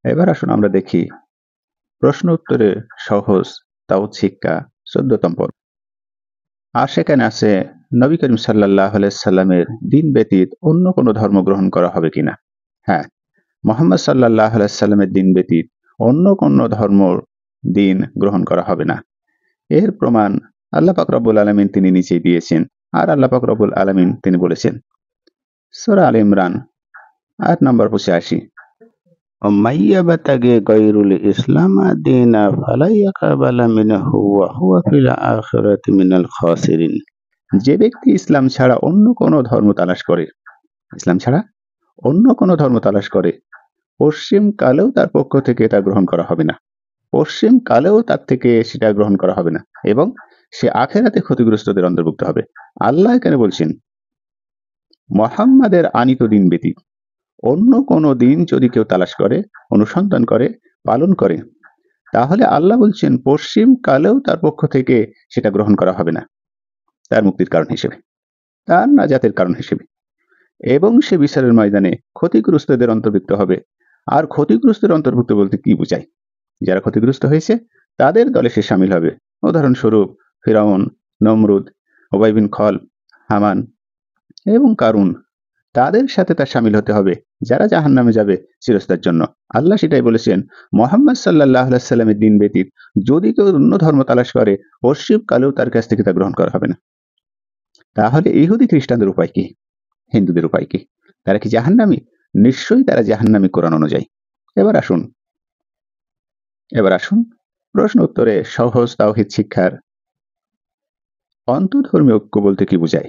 এবার আসুন আমরা দেখি প্রশ্ন উত্তরে সহজ তাওহীদ শিক্ষা ১৪তম পর্ব। আর সেখানে আছে নবী করিম সাল্লাল্লাহু আলাইহি সাল্লামের দিন ব্যতীত অন্য কোনো ধর্ম গ্রহণ করা হবে কিনা। হ্যাঁ, মুহাম্মদ সাল্লাল্লাহু আলাইহি সাল্লামের দিন ব্যতীত অন্য কোনো দিন গ্রহণ করা হবে না। এর প্রমাণ আল্লাহ পাক রব্বুল আলামিন তিনি নিজেই দিয়েছেন। আর আল্লাহ পাক রব্বুল আলামিন তিনি বলেছেন সূরা আলে ইমরান আয়াত নম্বর ৮৫, ومن يبتغي غير الإسلام دينا فلن يقبل منه وهو في الآخرة من الخاسرين। যে ব্যক্তি ইসলাম ছাড়া অন্য কোনো ধর্ম তালাশ করে, ইসলাম ছাড়া অন্য কোনো ধর্ম তালাশ করে, পশ্চিম কালেও তার পক্ষ থেকে তা গ্রহণ করা হবে না, পশ্চিম কালেও তার থেকে সেটা গ্রহণ করা হবে না, এবং সে আখেরাতে ক্ষতিগ্রস্তদের অন্তর্ভুক্ত হবে। আল্লাহ এখানে বলছেন মুহাম্মাদের আনিত দিন ব্যতীত অন্য কোনো দিন যদি কেউ তালাশ করে, অনুসন্ধান করে, পালন করে, তাহলে আল্লাহ বলছেন পশ্চিম কালেও তার পক্ষ থেকে সেটা গ্রহণ করা হবে না, তার মুক্তির কারণ হিসেবে, তার নাজাতের কারণ হিসেবে, এবং সে বিচারের ময়দানে ক্ষতিগ্রস্তদের অন্তর্ভুক্ত হবে। আর ক্ষতিগ্রস্তের অন্তর্ভুক্ত বলতে কি বোঝায়? যারা ক্ষতিগ্রস্ত হয়েছে তাদের দলে সে শামিল হবে। উদাহরণস্বরূপ ফিরাউন, নমরুদ, উবাই বিন খলব, হামান এবং কারুন, তাদের সাথে তার শামিল হতে হবে, যারা জাহান্নামে যাবে চিরস্থায়ীর জন্য। আল্লাহ সেটাই বলেছেন মুহাম্মদ সাল্লাল্লাহু আলাইহি সাল্লামের দিন ব্যতীত যদি কেউ অন্য ধর্ম তালাশ করে, পশ্চিম কালেও তার কাছ থেকে তা গ্রহণ করা হবে না। তাহলে ইহুদি খ্রিস্টানদের উপায় কি? হিন্দুদের উপায় কি? তারা কি জাহান্নামী? নিশ্চয়ই তারা জাহান্নামী কোরআন অনুযায়ী। এবার আসুন প্রশ্ন উত্তরে সহজ তাওহীদ শিক্ষার অন্তঃধর্মীয় ঐক্য বলতে কি বোঝায়।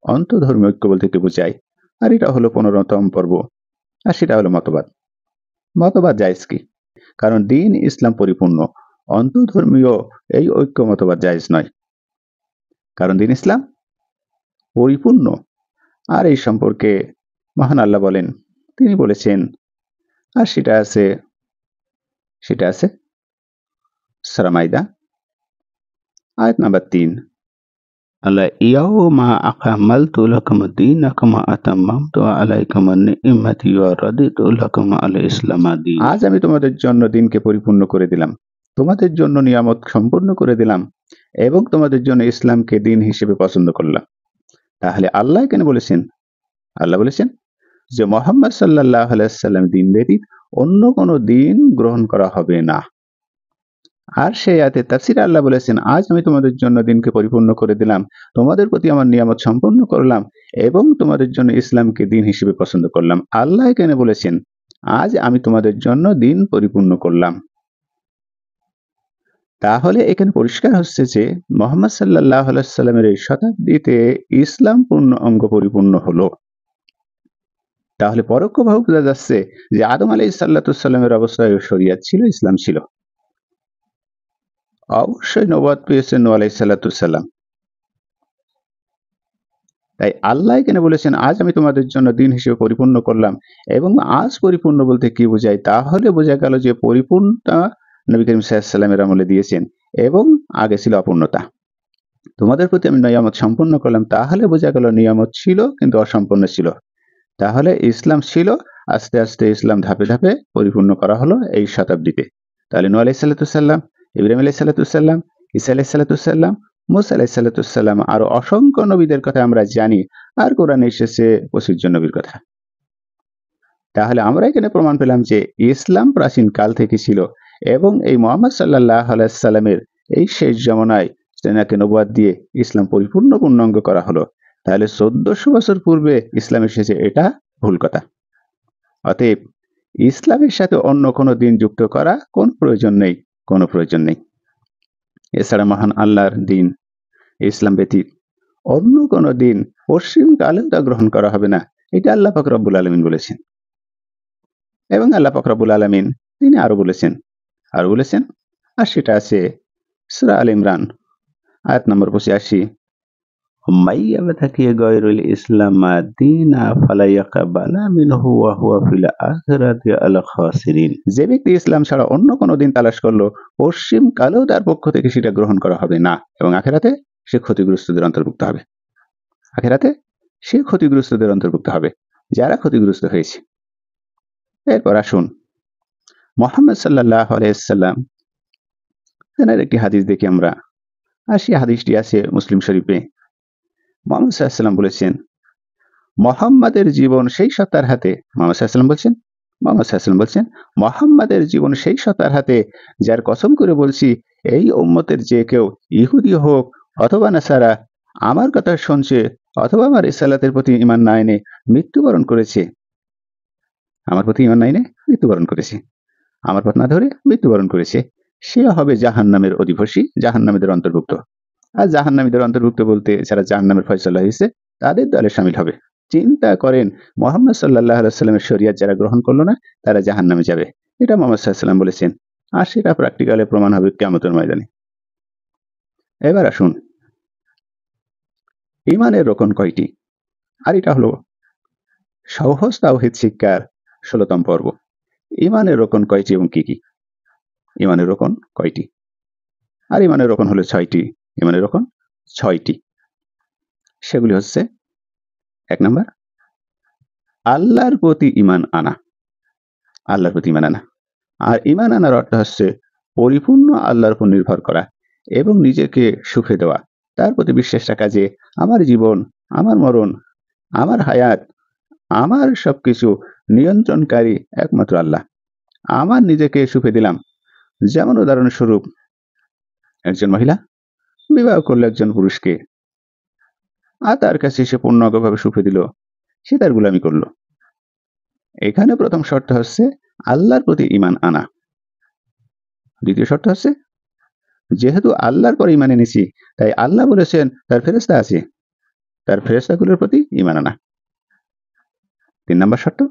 অন্তঃধর্মীয় ঐক্য বলতে কি বোঝায়? আর এটা হলো 15তম পর্ব। আর সেটা হলো মতবাদ। মতবাদ জায়েজ কি? কারণ দিন ইসলাম পরিপূর্ণ, অন্তঃধর্মীয় এই ঐক্য মতবাদ জায়েজ নয়, কারণ দিন ইসলাম পরিপূর্ণ। আর এই সম্পর্কে মহান আল্লাহ বলেন, তিনি বলেছেন, আর সেটা আছে সূরা মাইদা আয়াত নাম্বার 3, আল্লাহ ইয়াউমা আকমালতু লাকুম দীনাকুম ওয়া আতাম্মামতু আলাইকুম নি'মাতি ওয়া রাদিতু লাকুম আল ইসলাম দীন। আজ আমি তোমাদের জন্য দিনকে পরিপূর্ণ করে দিলাম, তোমাদের জন্য নিয়ামত সম্পূর্ণ করে দিলাম, এবং তোমাদের জন্য ইসলামকে দিন হিসেবে পছন্দ করলাম। তাহলে আল্লাহ কেন বলেছেন? আল্লাহ বলেছেন যে মুহাম্মদ সাল্লাল্লাহু আলাইহি সাল্লাম দিন ব্যতীত অন্য কোনো দিন গ্রহণ করা হবে না। আর সেই আয়াতে তাফসীরে আল্লাহ বলেছেন আজ আমি তোমাদের জন্য দিনকে পরিপূর্ণ করে দিলাম, তোমাদের প্রতি আমার নিয়ামত সম্পূর্ণ করলাম, এবং তোমাদের জন্য ইসলামকে দিন হিসেবে পছন্দ করলাম। আল্লাহ এখানে বলেছেন আজ আমি তোমাদের জন্য দিন পরিপূর্ণ করলাম। তাহলে এখানে পরিষ্কার হচ্ছে যে মুহাম্মদ সাল্লাল্লাহু আলাইহি সাল্লামের এই শতাব্দীতে ইসলাম পূর্ণ অঙ্গ পরিপূর্ণ হলো। তাহলে পরোক্ষভাবে বোঝা যাচ্ছে যে আদম আলাইহিস সালামের অবস্থায় শরীয়ত ছিল, ইসলাম ছিল। অবশ্যই নবুয়ত পেয়েছেন নূহ আলাইহিস সালাম। তাই আল্লাহ এখানে বলেছেন আজ আমি তোমাদের জন্য দিন হিসেবে পরিপূর্ণ করলাম। এবং আজ পরিপূর্ণ বলতে কি বোঝায়? তাহলে বোঝা গেল যে পরিপূর্ণতা নবী করিম সাল্লাল্লাহু আলাইহি ওয়াসাল্লামের আমলে দিয়েছেন, এবং আগে ছিল অপূর্ণতা। তোমাদের প্রতি আমি নিয়ামত সম্পূর্ণ করলাম, তাহলে বোঝা গেল নিয়ামত ছিল কিন্তু অসম্পূর্ণ ছিল। তাহলে ইসলাম ছিল, আস্তে আস্তে ইসলাম ধাপে ধাপে পরিপূর্ণ করা হলো এই শতাব্দীতে। তাহলে নূহ আলাইহিস সালাম, ইব্রাহিম আলাইহিস সালাম, ঈসা আলাইহিস সালাম, মুসা আলাইহিস সালাম, আরো অসংখ্য নবীদের কথা আমরা জানি। আর কোরআনে এসেছে 25 জন নবীর কথা। তাহলে আমরা এখানে প্রমাণ পেলাম যে ইসলাম প্রাচীন কাল থেকে ছিল, এবং এই মুহাম্মদ সাল্লাল্লাহু আলাইহি সাল্লামের এই শেষ জামানায় তেনাকে নবুয়ত দিয়ে ইসলাম পরিপূর্ণ পূর্ণাঙ্গ করা হলো। তাহলে 1400 বছর পূর্বে ইসলাম এসেছে, এটা ভুল কথা। অতএব ইসলামের সাথে অন্য কোনো দিন যুক্ত করা কোনো প্রয়োজন নেই। এছাড়া মহান আল্লাহর দিন ইসলাম ব্যতীত অন্য কোনো দিন পশ্চিম কালেও তা গ্রহণ করা হবে না, এটা আল্লাহ পাক রব্বুল আলামিন বলেছেন। এবং আল্লাহ পাক রব্বুল আলামিন তিনি আরো বলেছেন, আর সেটা আছে সূরা আলে ইমরান আয়াত নম্বর 85, ومن يبتغي غير الإسلام دينا فلن يقبل منه وهو في الآخرة من الخاسرين। যে ব্যক্তি ইসলাম ছাড়া অন্য কোনো দিন তালাশ করলো, পশ্চিম কালেও তার পক্ষ থেকে সেটা গ্রহণ করা হবে না, এবং আখিরাতে সে ক্ষতিগ্রস্তদের অন্তর্ভুক্ত হবে, যারা ক্ষতিগ্রস্ত হয়েছে। এরপর আসুন মুহাম্মদ সাল্লাল্লাহু আলাইহি ওয়াসাল্লাম তেনার একটি হাদিস দেখি আমরা। আর সেই হাদিসটি আছে মুসলিম শরীফে। মুহাম্মদ সাল্লাল্লাহু আলাইহি ওয়াসাল্লাম বলেছেন, মুহাম্মাদের জীবন সেই সত্তার হাতে। মুহাম্মদ সাল্লাল্লাহু আলাইহি ওয়াসাল্লাম বলছেন, মুহাম্মাদের জীবন সেই সত্তার হাতে যার কসম করে বলছি, এই উম্মতের যে কেউ ইহুদি হোক অথবা নাসারা আমার কথা শুনছে অথবা আমার রিসালাতের প্রতি ঈমান না এনে মৃত্যুবরণ করেছে, আমার প্রতি ঈমান না এনে মৃত্যুবরণ করেছে, আমার পথ না ধরে মৃত্যুবরণ করেছে, সে হবে জাহান্নামের অধিবাসী, জাহান্নামীদের অন্তর্ভুক্ত। আর জাহান্নামীদের অন্তর্ভুক্ত বলতে যারা জাহান্নামের ফয়সালা হয়েছে তাদের দলে শামিল হবে। চিন্তা করেন, মুহাম্মদ সাল্লাল্লাহু আলাইহি ওয়াসাল্লামের শরিয়ত যারা গ্রহণ করলো না তারা জাহান্নামে যাবে, এটা মুহাম্মদ সাল্লাল্লাহু আলাইহি ওয়াসাল্লাম বলেছেন। আর সেটা প্র্যাকটিক্যালে প্রমাণ হবে কিয়ামতের ময়দানে। এবার আসুন, ঈমানের রোকন কয়টি? আর এটা হলো সহজ তাওহীদ শিক্ষার ১৬তম পর্ব। ঈমানের রোকন কয়টি এবং কি কি? ঈমানের রোকন কয়টি? আর ঈমানের রোকন হলো ৬টি। ঈমানের রোকন ৬টি। সেগুলি হচ্ছে, ১ নাম্বার, আল্লাহর প্রতি ঈমান আনা। আল্লাহর প্রতি ঈমান আনা। আর ঈমান আনার অর্থ হচ্ছে পরিপূর্ণ আল্লাহর উপর নির্ভর করা এবং নিজেকে সুখে দেওয়া। তার প্রতি বিশ্বাস রাখা যে আমার জীবন, আমার মরণ, আমার হায়াত, আমার সবকিছু নিয়ন্ত্রণকারী একমাত্র আল্লাহ। আমার নিজেকে সুখে দিলাম। যেমন উদাহরণস্বরূপ, একজন মহিলা বিবাহ করলো একজন পুরুষকে, আর তার কাছে সে পূর্ণাঙ্গভাবে সুখে দিল, সে তার গোলামি করলো। এখানে প্রথম শর্ত হচ্ছে আল্লাহর প্রতি ঈমান আনা। দ্বিতীয় শর্ত হচ্ছে, যেহেতু আল্লাহর পর ঈমান এনেছি, তাই আল্লাহ বলেছেন তার ফেরেশতা আছে, তার ফেরেশতাগুলোর প্রতি ঈমান আনা। ৩ নম্বর শর্ত,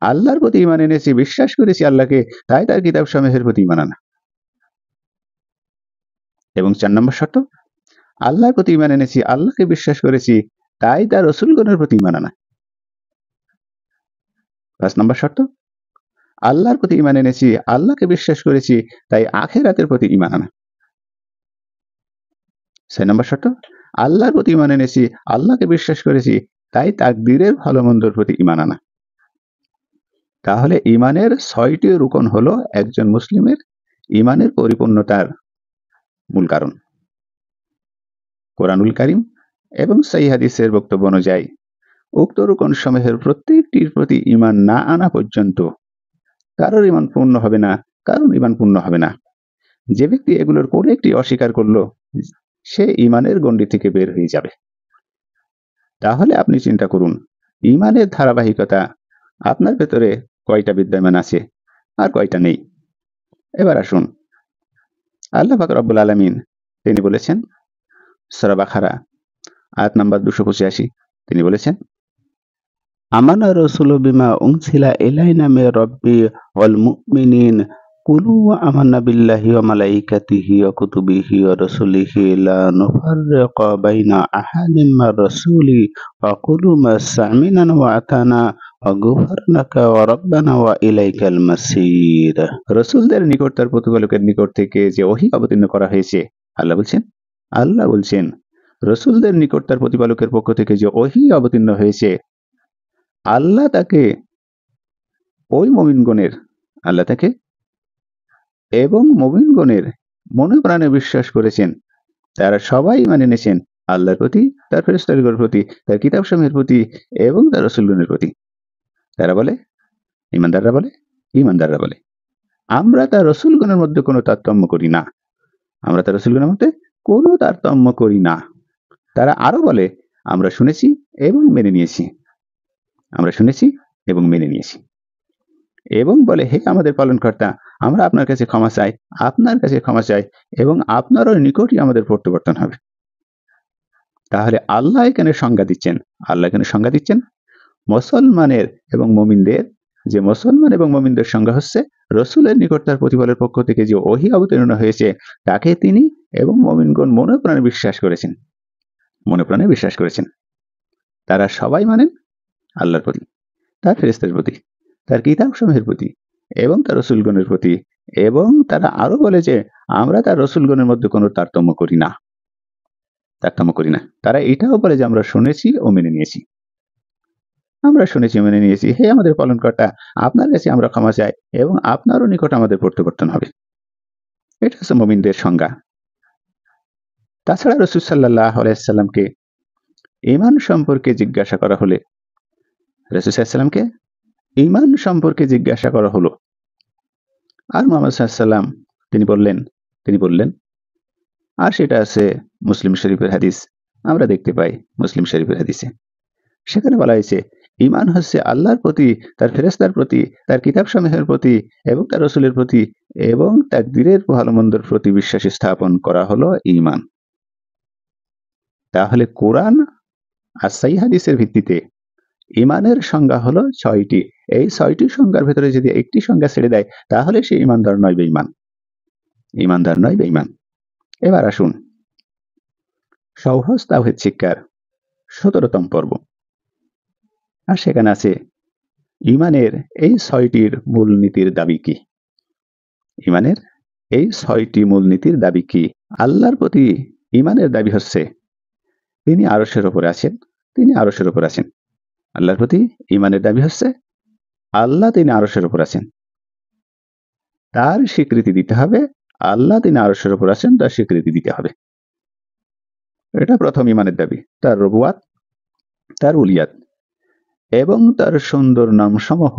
আল্লাহর প্রতি ঈমান এনেছি, বিশ্বাস করেছি আল্লাহকে, তাই তার কিতাব সমূহের প্রতি ঈমান আনা। এবং ৪ নম্বর শর্ত, আল্লাহর প্রতি ঈমান এনেছি, আল্লাহকে বিশ্বাস করেছি, তাই তার রাসূলগণের প্রতি ঈমান আনা। ৫ নম্বর শর্ত, আল্লাহর প্রতি ঈমান এনেছি, আল্লাহকে বিশ্বাস করেছি, তাই আখিরাতের প্রতি ঈমান আনা। ৬ নম্বর শর্ত, আল্লাহর প্রতি ঈমান এনেছি, আল্লাহকে বিশ্বাস করেছি, তাই তাকদীরের ভালো মন্দর প্রতি ঈমান আনা। তাহলে ঈমানের ৬টি রুকন হলো একজন মুসলিমের ঈমানের পরিপূর্ণতার মূল কারণ। কোরআনুল কারীম এবং সহিহ হাদিসের বক্তব্য অনুযায়ী উক্ত রুকন সমূহের প্রত্যেকটির প্রতি ঈমান না আনা পর্যন্ত কারোর ঈমান পূর্ণ হবে না, কারোর ঈমান পূর্ণ হবে না। যে ব্যক্তি এগুলোর কোনো একটি অস্বীকার করলো, সে ঈমানের গণ্ডি থেকে বের হয়ে যাবে। তাহলে আপনি চিন্তা করুন, ঈমানের ধারাবাহিকতা আপনার ভেতরে কয়টা বিদ্যমান আছে আর কয়টা নেই। এবার আসুন, আল্লাহ পাক রব্বুল আলামিন তিনি বলেছেন সূরা বাকারা আয়াত নাম্বার ২৮৫, তিনি বলেছেন, আমানা রাসূলু বিমা উনজিলা ইলাইনা মির রাব্বি ওয়াল মুমিনিন কুলু আমান্না বিল্লাহি ওয়া মালাইকাতিহি ওয়া কুতুবিহি ওয়া রাসূলিহি লা নুফাররিকু বাইনা আহাদিম মির রাসূলি ওয়া কুলু মা সামি'না ওয়া আতানা ওয়া গুফরানাকা ওয়া রাব্বানা ওয়া ইলাইকাল মাসির। রাসূলদের নিকট তার প্রতিপালকের নিকট থেকে যে ওহী অবতীর্ণ করা হয়েছে, আল্লাহ বলছেন রাসূলদের নিকট তার প্রতিপালকের পক্ষ থেকে যে ওহী অবতীর্ণ হয়েছে, আল্লাহ তাকে এবং মুমিনগণের মনে প্রাণে বিশ্বাস করেছেন। তারা সবাই ঈমান এনেছেন আল্লাহর প্রতি, তার ফেরেশতাদের প্রতি, তার কিতাবসমূহের প্রতি এবং তার রাসূলগণের প্রতি। তারা বলে, ঈমানদাররা বলে, আমরা তার রাসূলগণের মধ্যে কোনো তারতম্য করি না। তারা আরো বলে, আমরা শুনেছি এবং মেনে নিয়েছি। এবং বলে, হে আমাদের পালনকর্তা, আমরা আপনার কাছে ক্ষমা চাই এবং আপনারও নিকটই আমাদের প্রত্যাবর্তন হবে। তাহলে আল্লাহ এখানে সংজ্ঞা দিচ্ছেন মুসলমানের এবং মুমিনদের, যে মুসলমান এবং মুমিনদের সংজ্ঞা হচ্ছে রাসূলের নিকট তার প্রতিপালকের পক্ষ থেকে যে ওহী অবতীর্ণ হয়েছে তাকে তিনি এবং মুমিনগণ মনে প্রাণে বিশ্বাস করেছেন। তারা সবাই মানেন আল্লাহর প্রতি, তার ফেরেশতাদের প্রতি, তার কিতাবসমূহের প্রতি এবং তার রাসূলগণের প্রতি। এবং তারা আরো বলে যে আমরা তার রাসূলগণের মধ্যে কোনো তারতম্য করি না। তারা এটাও বলে যে আমরা শুনেছি ও মেনে নিয়েছি। আমরা শুনেছি, মেনে নিয়েছি। হে আমাদের পালনকর্তা, আপনার কাছে আমরা ক্ষমা চাই এবং আপনারও নিকট আমাদের প্রত্যাবর্তন হবে। এটা হচ্ছে মুমিনদের সংজ্ঞা। তাছাড়া রাসূল সাল্লাল্লাহু আলাইহি সাল্লামকে ঈমান সম্পর্কে জিজ্ঞাসা করা হলে রাসূল সাল্লাল্লাহু আলাইহি সাল্লামকে ঈমান সম্পর্কে জিজ্ঞাসা করা হলো। আর মুহাম্মদ সাল্লাল্লাহু আলাইহি সাল্লাম তিনি বললেন, আর সেটা আছে মুসলিম শরীফের হাদিস। আমরা দেখতে পাই মুসলিম শরীফের হাদিসে। সেখানে বলা হয়েছে, ঈমান হচ্ছে আল্লাহর প্রতি, তার ফেরেশতার প্রতি, তার কিতাবসমূহের প্রতি এবং তার রাসূলের প্রতি এবং তাকদীরের ভালো-মন্দর প্রতি বিশ্বাস স্থাপন করা হলো ঈমান। তাহলে কোরআন আর সহিহ হাদিসের ভিত্তিতে ঈমানের সংজ্ঞা হলো ৬টি। এই ৬টি সংজ্ঞার ভেতরে যদি একটি সংজ্ঞা ছেড়ে দেয়, তাহলে সে ঈমানদার নয়, বেঈমান। ঈমানদার নয়, বেঈমান। এবার আসুন সহজ তাওহীদ শিক্ষার ১৭তম পর্ব। আর সেখানে আছে ঈমানের এই ৬টির মূলনীতির দাবি কি? ঈমানের এই ৬টি মূলনীতির দাবি কি? আল্লাহর প্রতি ঈমানের দাবি হচ্ছে তিনি আরশের উপরে আছেন, তিনি আরশের উপর আছেন। আল্লাহর প্রতি ঈমানের দাবি হচ্ছে আল্লাহ তিনি আরশের উপর আছেন। তার স্বীকৃতি দিতে হবে, আল্লাহ তিনি আরশের উপর আছেন, তার স্বীকৃতি দিতে হবে। এটা প্রথম ঈমানের দাবি। তার রবুয়াত, তার উলিয়াত এবং তার সুন্দর নামসমূহ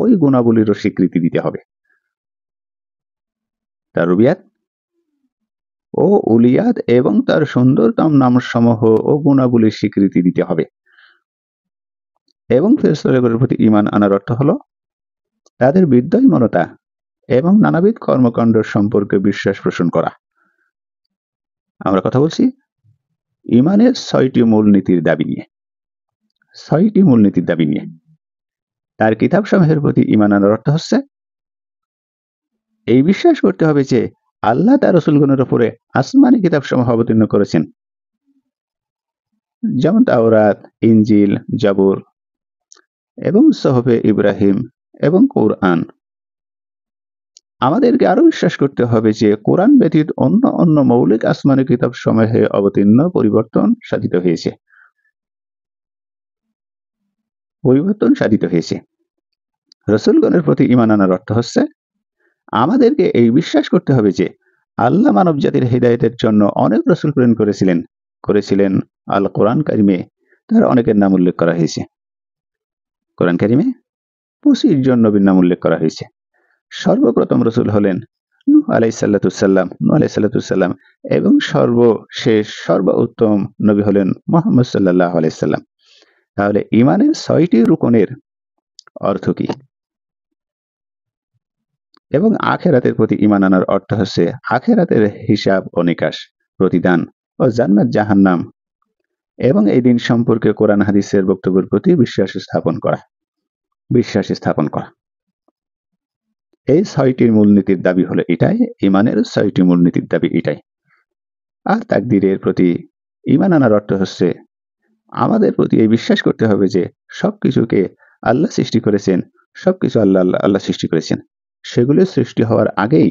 ওই গুণাবলীরও স্বীকৃতি দিতে হবে। তার রুবিয়াত ও উলিয়াত এবং তার সুন্দরতম নামসমূহ ও গুণাবলীর স্বীকৃতি দিতে হবে। এবং ফেরেশতাদের প্রতি ঈমান আনার অর্থ হলো তাদের বিদ্যমানতা এবং নানাবিধ কর্মকাণ্ড সম্পর্কে বিশ্বাস পোষণ করা। আমরা কথা বলছি ঈমানের ৬টি মূলনীতির দাবি নিয়ে। ৬টি মূলনীতির দাবি নিয়ে। তার কিতাবসমূহের প্রতি ঈমান আনার অর্থ হচ্ছে এই বিশ্বাস করতে হবে যে আল্লাহ তার রাসূলগণের উপরে আসমানী কিতাবসমূহ অবতীর্ণ করেছেন, যেমন তাওরাত, ইনজিল, জাবুর এবং সুহফে ইব্রাহিম এবং কোরআন। আমাদেরকে আরো বিশ্বাস করতে হবে যে কোরআন ব্যতীত অন্য মৌলিক আসমানী কিতাবসমূহে অবতীর্ণ পরিবর্তন সাধিত হয়েছে। রাসূলগণের প্রতি ঈমান আনার অর্থ হচ্ছে আমাদেরকে এই বিশ্বাস করতে হবে যে আল্লাহ মানব জাতির হিদায়াতের জন্য অনেক রাসূল প্রেরণ করেছিলেন। আল কোরআন কারিমে তার অনেকের নাম উল্লেখ করা হয়েছে। কোরআন কারিমে ২৫ জন নবীর নাম উল্লেখ করা হয়েছে। সর্বপ্রথম রাসূল হলেন নূহ আলাইহিস সালাম এবং সর্বশেষ সর্বোত্তম নবী হলেন মুহাম্মদ সাল্লাল্লাহু আলাইহি সাল্লাম। তাহলে ঈমানের ৬টি রুকনের অর্থ কি? এবং আখিরাতের প্রতি ঈমান আনার অর্থ হচ্ছে আখিরাতের হিসাব ও নিকাশ, প্রতিদান ও জান্নাত জাহান্নাম এবং এই দিন সম্পর্কে কোরআন হাদিসের বক্তব্যের প্রতি বিশ্বাস স্থাপন করা। এই ৬টির মূলনীতির দাবি হলো এটাই। ঈমানের ৬টি মূলনীতির দাবি এটাই। আর তাকদীরের প্রতি ঈমান আনার অর্থ হচ্ছে আমাদের প্রতি এই বিশ্বাস করতে হবে যে সবকিছুকে আল্লাহ সৃষ্টি করেছেন, সবকিছু আল্লাহ সৃষ্টি করেছেন। সেগুলো সৃষ্টি হওয়ার আগেই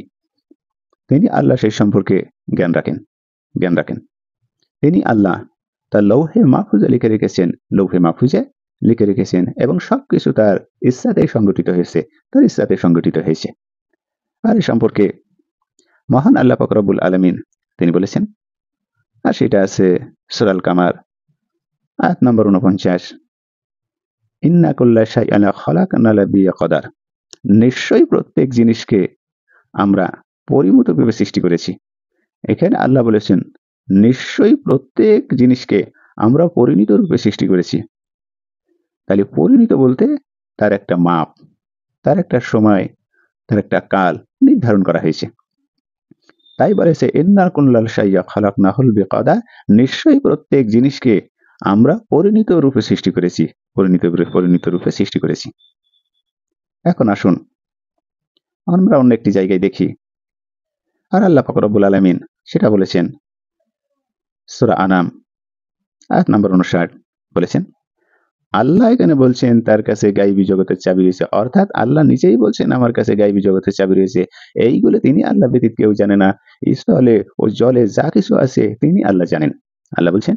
তিনি আল্লাহ সেই সম্পর্কে জ্ঞান রাখেন। তিনি আল্লাহ তার লৌহে মাহফুজে লিখে রেখেছেন এবং সবকিছু তার ইচ্ছাতেই সংগঠিত হয়েছে। আর এই সম্পর্কে মহান আল্লাহ পাক রব্বুল আলামিন তিনি বলেছেন, আর সেটা আছে সূরা আল কামার আয়াত নম্বর ৪৯, ইন্না কুল্লা শাইইন খালাকনাহু বিকদার। নিশ্চয়ই প্রত্যেক জিনিসকে আমরা পরিমিতভাবে সৃষ্টি করেছি। এখানে আল্লাহ বলেছেন নিশ্চয়ই প্রত্যেক জিনিসকে আমরা পরিমিত রূপে সৃষ্টি করেছি। তাহলে পরিমিত বলতে তার একটা মাপ, তার একটা সময়, তার একটা কাল নির্ধারণ করা হয়েছে। তাই বলেছে ইন্না কুল্লা শাইইন খালাকনাহু বিকদার, নিশ্চয়ই প্রত্যেক জিনিসকে আমরা পরিমিত রূপে সৃষ্টি করেছি। এখন আসুন আমরা অন্য একটি জায়গায় দেখি। আর আল্লাহ পাক রব্বুল আলামিন সেটা বলেছেন সূরা আনাম আয়াত নম্বর ৫৯ বলেছেন, আল্লাহ এখানে বলছেন তার কাছে গায়বী জগতের চাবি রয়েছে, অর্থাৎ আল্লাহ নিজেই বলছেন আমার কাছে গায়বী জগতের চাবি রয়েছে। এইগুলো তিনি আল্লাহ ব্যতীত কেউ জানে না। স্থলে ও জলে যা কিছু আছে তিনি আল্লাহ জানেন। আল্লাহ বলছেন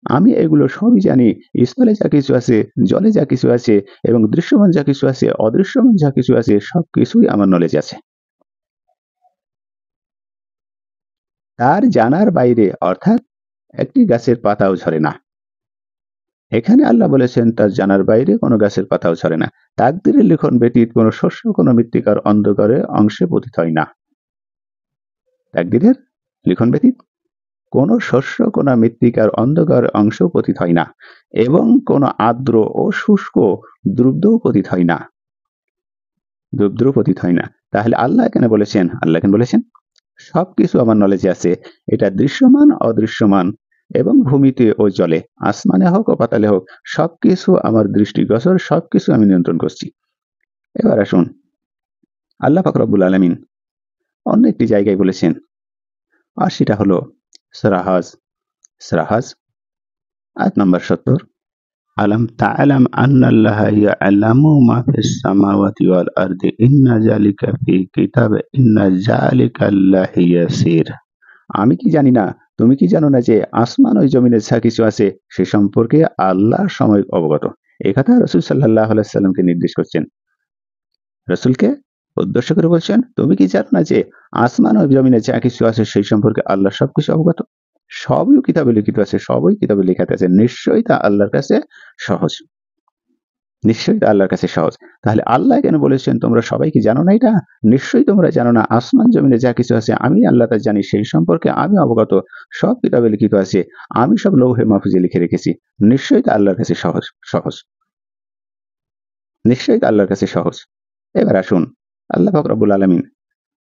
আমি এগুলো সবই জানি। স্থলে যা কিছু আছে, জলে যা কিছু আছে এবং দৃশ্যমান যা কিছু আছে, অদৃশ্যমান যা কিছু আছে সবকিছুই আমার নলেজ আছে। তার জানার বাইরে অর্থাৎ একটি গাছের পাতাও ঝরে না। এখানে আল্লাহ বলেছেন তার জানার বাইরে কোনো গাছের পাতাও ঝরে না। তাকদীরের লিখন ব্যতীত কোনো শস্য কোনো মৃত্তিকার অন্ধকারে অংশে পতিত হয় না। তাকদীরের লিখন ব্যতীত কোনো শস্য কোনো মৃত্তিকার অন্ধকার অংশ পতিত হয় না এবং কোনো আর্দ্র ও শুষ্ক দ্রুব্ধও পতিত হয় না। দ্রুব্ধও পতিত হয় না। তাহলে আল্লাহ এখানে বলেছেন সবকিছু আমার নলেজে আছে। এটা দৃশ্যমান, অদৃশ্যমান এবং ভূমিতে ও জলে, আসমানে হোক ও পাতালে হোক, সবকিছু আমার দৃষ্টিগোচর, সবকিছু আমি নিয়ন্ত্রণ করছি। এবার আসুন, আল্লাহ পাক রব্বুল আলামিন অন্য একটি জায়গায় বলেছেন, আর সেটা হলো সূরা হজ আয়াত নম্বর ৭০। আলাম তা'লাম আন্নাল্লাহা ইয়া'লামু মা ফিস সামাওয়াতি ওয়াল আরদি ইন্না যালিকা ফি কিতাব ইন্না যালিকা আল্লাহি ইয়াসির। আমি কি জানি না, তুমি কি জানো না যে আসমান ও জমিনে যা কিছু আছে সে সম্পর্কে আল্লাহ সাময়িক অবগত। এই কথা রাসূল সাল্লাল্লাহু আলাইহি সাল্লামকে নির্দেশ করছেন। রাসূলকে উদ্দেশ্য করে বলছেন, তুমি কি জানো না যে আসমান ও জমিনে যা কিছু আছে সেই সম্পর্কে আল্লাহ সবকিছু অবগত। সবই কিতাবে লিখিত আছে, সবই কিতাবে লেখা আছে। নিশ্চয়ই তা আল্লাহর কাছে সহজ। নিশ্চয়ই তা আল্লাহর কাছে সহজ। তাহলে আল্লাহ কেন বলেছেন তোমরা সবাই কি জানো না এটা? নিশ্চয়ই তোমরা জানো না, আসমান জমিনে যা কিছু আছে আমি আল্লাহ তা জানি, সেই সম্পর্কে আমি অবগত। সব কিতাবে লিখিত আছে, আমি সব লৌহে মাহফুজে লিখে রেখেছি। নিশ্চয়ই তা আল্লাহর কাছে সহজ। নিশ্চয়ই তা আল্লাহর কাছে সহজ। এবার আসুন, আল্লাহ পাক রব্বুল আলামিন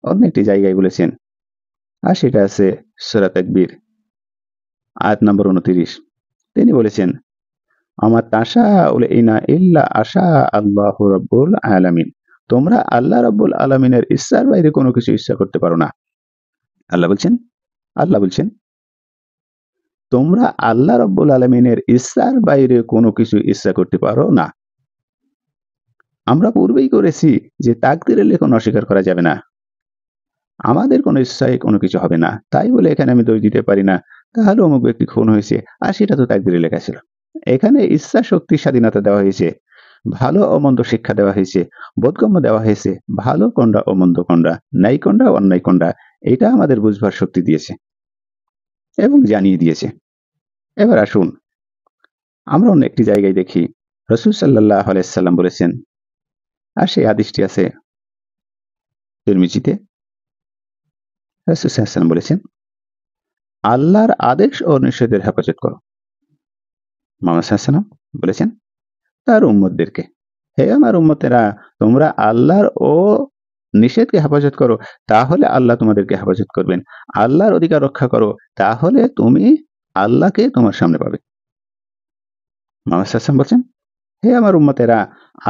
অন্য একটি জায়গায় বলেছেন, আর সেটা আছে সূরা তাকবীর আয়াত নম্বর 29। তিনি বলেছেন, আমা তাশাউল ইনা ইল্লা আশা আল্লাহু রাব্বুল আলামিন। তোমরা আল্লাহ রাব্বুল আলামিনের ইচ্ছার বাইরে কোনো কিছু ইচ্ছা করতে পারো না। আল্লাহ বলছেন তোমরা আল্লাহ রাব্বুল আলামিনের ইচ্ছার বাইরে কোনো কিছু ইচ্ছা করতে পারো না। আমরা পূর্বেই করেছি যে তাকদীরের লেখন অস্বীকার করা যাবে না। আমাদের কোনো ইচ্ছায় কোনো কিছু হবে না। তাই বলে এখানে আমি দোষ দিতে পারি না, তাহলে অমুক ব্যক্তি খুন হয়েছে আর সেটা তো তাকদীরে লেখা ছিল। এখানে ইচ্ছা শক্তির স্বাধীনতা দেওয়া হয়েছে, ভালো ও মন্দ শিক্ষা দেওয়া হয়েছে, বোধগম্য দেওয়া হয়েছে, ভালো কোনটা ও মন্দ কোনটা, ন্যায় কোনটা অন্যায় কোনটা, এটা আমাদের বুঝবার শক্তি দিয়েছে এবং জানিয়ে দিয়েছে। এবার আসুন, আমরা অন্য একটি জায়গায় দেখি রাসূল সাল্লাল্লাহু আলাইহি সাল্লাম বলেছেন, আর সেই হাদিসটি আছে তিরমিজিতে। রাসূল সাল্লাল্লাহু আলাইহি সাল্লাম বলেছেন, আল্লাহর আদেশ ও নিষেধের হেফাজত করো। মুহাম্মদ সাল্লাল্লাহু আলাইহি সাল্লাম বলেছেন তার উম্মতদেরকে, হে আমার উম্মতেরা, তোমরা আল্লাহর ও নিষেধকে হেফাজত করো, তাহলে আল্লাহ তোমাদেরকে হেফাজত করবেন। আল্লাহর অধিকার রক্ষা করো, তাহলে তুমি আল্লাহকে তোমার সামনে পাবে। মুহাম্মদ সাল্লাল্লাহু আলাইহি ওয়াসাল্লাম বলছেন, হে আমার উম্মতেরা,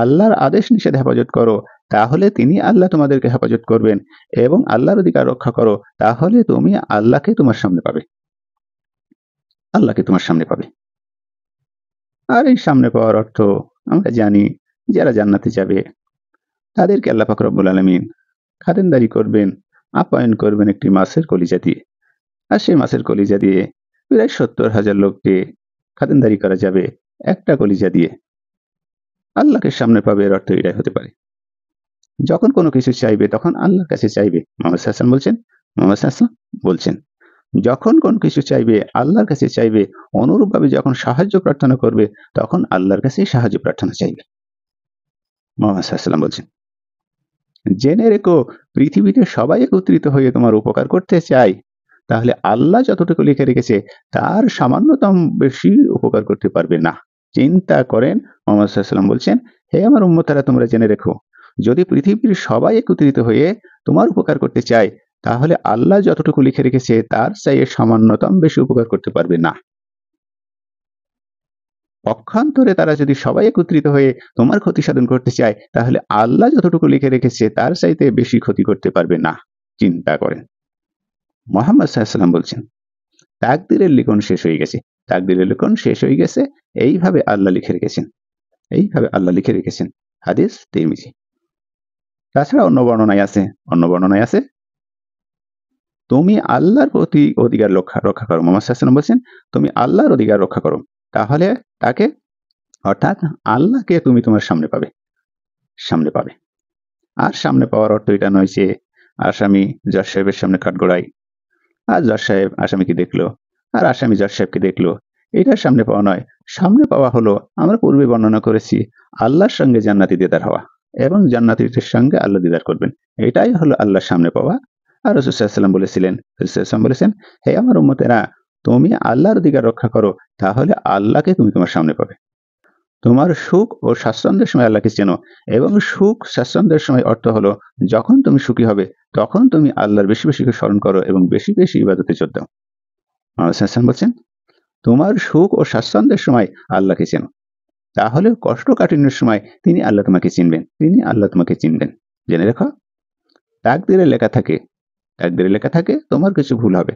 আল্লাহর আদেশ নিষেধ হেফাজত করো, তাহলে তিনি আল্লাহ তোমাদেরকে হেফাজত করবেন, এবং আল্লাহর অধিকার রক্ষা করো, তাহলে তুমি আল্লাহকে তোমার সামনে পাবে। আল্লাহকে তোমার সামনে পাবে। আর এই সামনে পাওয়ার অর্থ আমরা জানি, যারা জান্নাতে যাবে তাদেরকে আল্লাহ পাক রব্বুল আলামিন খাতিরদারি করবেন, আপ্যায়ন করবেন একটি মাছের কলিজা দিয়ে। আর সেই মাছের কলিজা দিয়ে প্রায় ৭০,০০০ লোককে খাতিরদারি করা যাবে একটা কলিজা দিয়ে। আল্লাহকে সামনে পাবে, এর অর্থ এটাই হতে পারে। যখন কোনো কিছু চাইবে তখন আল্লাহর কাছে চাইবে। মুহাম্মদ সাল্লাল্লাহু বলছেন, যখন কোনো কিছু চাইবে আল্লাহর কাছে চাইবে, অনুরূপভাবে যখন সাহায্য প্রার্থনা করবে তখন আল্লাহর কাছেই সাহায্য প্রার্থনা চাইবে। মুহাম্মদ সাল্লাল্লাহু বলছেন, জেনে রেখো, পৃথিবীতে সবাই একত্রিত হয়ে তোমার উপকার করতে চায়, তাহলে আল্লাহ যতটুকু লিখে রেখেছে তার সামান্যতম বেশি উপকার করতে পারবে না। চিন্তা করেন, মুহাম্মদ সাল্লাল্লাহু আলাইহি ওয়াসাল্লাম বলছেন, হে আমার উম্মতেরা, তোমরা জেনে রেখো, যদি পৃথিবীর সবাই একত্রিত হয়ে তোমার উপকার করতে চায়, তাহলে আল্লাহ যতটুকু লিখে রেখেছে তার চেয়ে সামান্যতম বেশি উপকার করতে পারবে না। পক্ষান্তরে তারা যদি সবাই একত্রিত হয়ে তোমার ক্ষতি সাধন করতে চায়, তাহলে আল্লাহ যতটুকু লিখে রেখেছে তার চাইতে বেশি ক্ষতি করতে পারবে না। চিন্তা করেন। মুহাম্মদ সাল্লাল্লাহু আলাইহি ওয়াসাল্লাম বলছেন, তাকদীরের লিখন শেষ হয়ে গেছে। তাকদীরের লিখন শেষ হয়ে গেছে, এইভাবে আল্লাহ লিখে রেখেছেন। এইভাবে আল্লাহ লিখে রেখেছেন। হাদিস তিরমিজি। তাছাড়া অন্য বর্ণনায় আছে তুমি আল্লাহর প্রতি অধিকার রক্ষা করো। মুহাম্মদ সাল্লাল্লাহু আলাইহি ওয়াসাল্লাম বলছেন, তুমি আল্লাহর অধিকার রক্ষা করো। তাহলে তাকে অর্থাৎ আল্লাহকে তুমি তোমার সামনে পাবে। আর সামনে পাওয়ার অর্থ এটা নয় যে আসামি জজ সাহেবের সামনে কাঠগড়ায়, আর জজ সাহেব আসামিকে দেখলো, আর আসামি জজ সাহেবকে দেখলো। এটা সামনে পাওয়া নয়। সামনে পাওয়া হলো, আমরা পূর্বে বর্ণনা করেছি, আল্লাহর সঙ্গে জান্নাতি দিদার হওয়া, এবং জান্নাতীদের সঙ্গে আল্লাহ দিদার করবেন। এটাই হলো আল্লাহর সামনে পাওয়া। আর রাসূল সাল্লাল্লাহু আলাইহি ওয়াসাল্লাম বলেছেন, হে আমার উম্মতেরা, তুমি আল্লাহর অধিকার রক্ষা করো, তাহলে আল্লাহকে তুমি তোমার সামনে পাবে। তোমার সুখ ও স্বাচ্ছন্দ্যের সময় আল্লাহকে চেনো, এবং সুখ স্বাচ্ছন্দ্যের সময় অর্থ হলো যখন তুমি সুখী হবে তখন তুমি আল্লাহর বেশি বেশি করে স্মরণ করো এবং বেশি বেশি ইবাদতে জোর দাও। মুহাম্মদ সাল্লাল্লাহু আলাইহি ওয়াসাল্লাম বলছেন, তোমার সুখ ও স্বাচ্ছন্দ্যের সময় আল্লাহকে চেনো, তাহলে কষ্টকাঠিন্যের সময় তিনি আল্লাহ তোমাকে চিনবেন। জেনে রেখো, তাকদীরে লেখা থাকে তোমার কিছু ভুল হবে।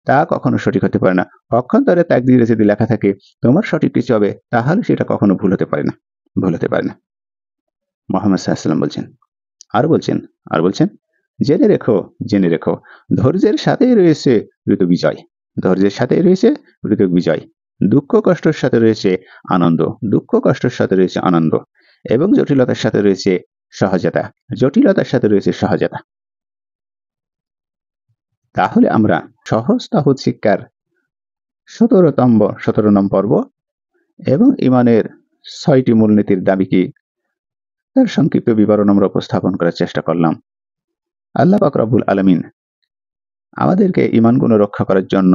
তা কখনো সঠিক হতে পারে না। পক্ষান্তরে তাকদীরে যদি লেখা থাকে তোমার সঠিক কিছু হবে, তাহলে সেটা কখনো ভুল হতে পারে না। মুহাম্মদ সাল্লাল্লাহু আলাইহি ওয়াসাল্লাম বলছেন, জেনে রেখো, ধৈর্যের সাথেই রয়েছে দ্রুত বিজয়। দুঃখ কষ্টের সাথে রয়েছে আনন্দ, এবং জটিলতার সাথে রয়েছে সহজতা। তাহলে আমরা সহজ তাওহীদ শিক্ষার 17 নং পর্ব এবং ঈমানের 6টি মূলনীতির দাবি কি, তার সংক্ষিপ্ত বিবরণ আমরা উপস্থাপন করার চেষ্টা করলাম। আল্লাহ পাক রব্বুল আলামিন আমাদেরকে ঈমান গুণ রক্ষা করার জন্য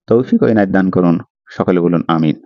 তৌফিক ও ইনায়াত দান করুন। সকলে বলুন আমিন।